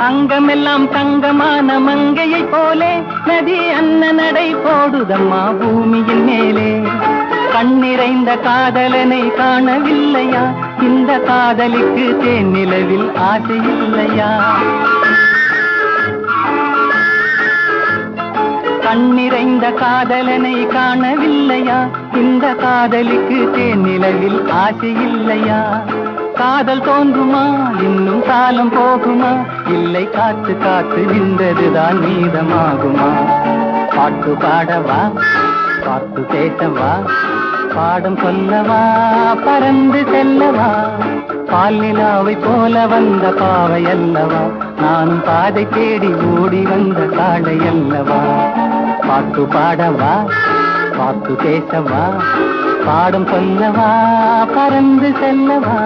அங்கமெல்லாம் தங்கமான மங்கையை போலே நதி அன்ன நடை போடுதம்மா பூமியின் மேலே. கண்ணிறைந்த காதலனை காணவில்லையா? இந்த காதலிக்கு தேனிலவில் ஆசை இல்லையா? கண்ணிறைந்த காதலனை காணவில்லையா? இந்த காதலிக்கு தேனிலவில் ஆசை இல்லையா? காதல் தோன்றுமா? இன்னும் காலம் போகுமா? இல்லை, காத்து காத்து நின்றதுதான் மீதமாகுமா? பாட்டு பாடவா, பாட்டு பேசவா, பாடம் சொல்லவா, பறந்து செல்லவா? பால் நிலாவை போல வந்த பாவை அல்லவா? நானும் பாதை தேடி ஓடி வந்த காடை அல்லவா? பாட்டு பாடவா, பாட்டு பேசவா, பாடம் சொல்லவா, பறந்து செல்லவா?